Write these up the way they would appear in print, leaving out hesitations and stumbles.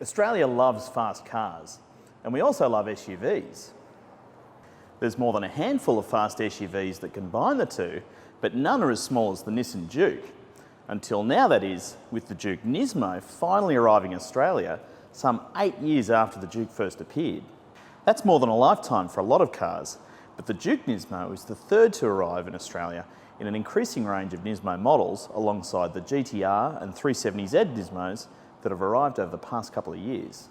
Australia loves fast cars, and we also love SUVs. There's more than a handful of fast SUVs that combine the two, but none are as small as the Nissan Juke. Until now, that is, with the Juke NISMO finally arriving in Australia some 8 years after the Juke first appeared. That's more than a lifetime for a lot of cars, but the Juke NISMO is the third to arrive in Australia in an increasing range of NISMO models alongside the GTR and 370Z NISMOs that have arrived over the past couple of years.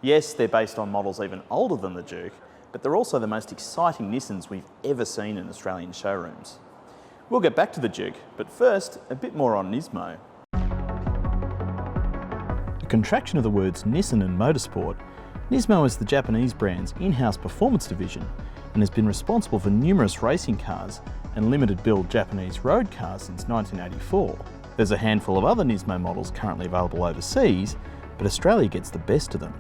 Yes, they're based on models even older than the Juke, but they're also the most exciting Nissans we've ever seen in Australian showrooms. We'll get back to the Juke, but first, a bit more on NISMO. A contraction of the words Nissan and motorsport, NISMO is the Japanese brand's in-house performance division and has been responsible for numerous racing cars and limited-build Japanese road cars since 1984. There's a handful of other NISMO models currently available overseas, but Australia gets the best of them.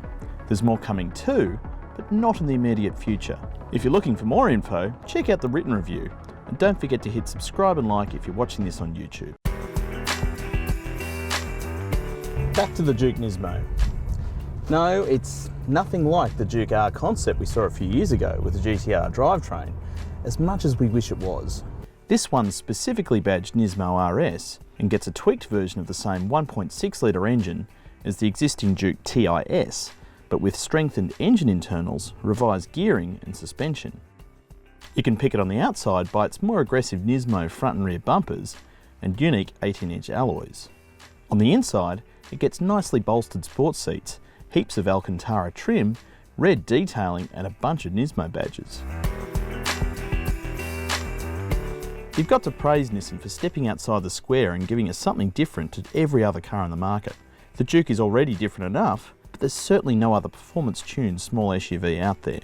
There's more coming too, but not in the immediate future. If you're looking for more info, check out the written review, and don't forget to hit subscribe and like if you're watching this on YouTube. Back to the Juke NISMO. No, it's nothing like the Juke R concept we saw a few years ago with the GTR drivetrain, as much as we wish it was. This one's specifically badged NISMO RS and gets a tweaked version of the same 1.6 litre engine as the existing Juke TIS, but with strengthened engine internals, revised gearing and suspension. You can pick it on the outside by its more aggressive NISMO front and rear bumpers and unique 18-inch alloys. On the inside, it gets nicely bolstered sports seats, heaps of Alcantara trim, red detailing and a bunch of NISMO badges. You've got to praise Nissan for stepping outside the square and giving us something different to every other car on the market. The Juke is already different enough, but there's certainly no other performance-tuned small SUV out there.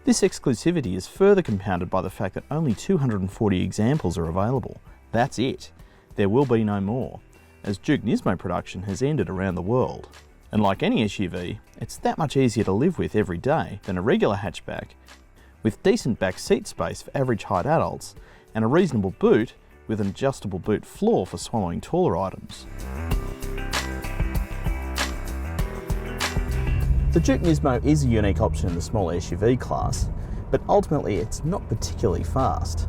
This exclusivity is further compounded by the fact that only 240 examples are available. That's it. There will be no more, as Juke NISMO production has ended around the world. And like any SUV, it's that much easier to live with every day than a regular hatchback, with decent back seat space for average height adults and a reasonable boot with an adjustable boot floor for swallowing taller items. The Juke NISMO is a unique option in the small SUV class, but ultimately it's not particularly fast.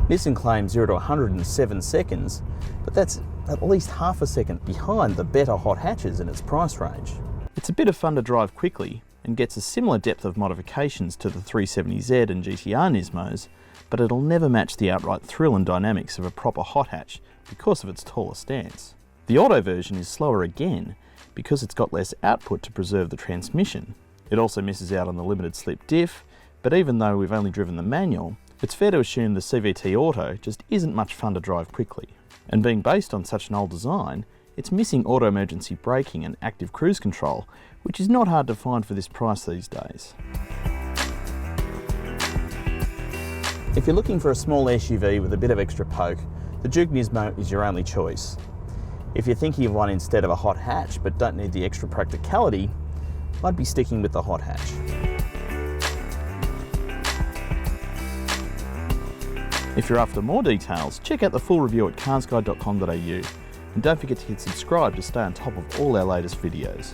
Nissan claims 0 to 100 in 7 seconds, but that's at least half a second behind the better hot hatches in its price range. It's a bit of fun to drive quickly and gets a similar depth of modifications to the 370Z and GTR NISMOs, but it'll never match the outright thrill and dynamics of a proper hot hatch because of its taller stance. The auto version is slower again, because it's got less output to preserve the transmission. It also misses out on the limited slip diff, but even though we've only driven the manual, it's fair to assume the CVT Auto just isn't much fun to drive quickly. And being based on such an old design, it's missing auto emergency braking and active cruise control, which is not hard to find for this price these days. If you're looking for a small SUV with a bit of extra poke, the Juke NISMO is your only choice. If you're thinking of one instead of a hot hatch but don't need the extra practicality, I'd be sticking with the hot hatch. If you're after more details, check out the full review at carsguide.com.au and don't forget to hit subscribe to stay on top of all our latest videos.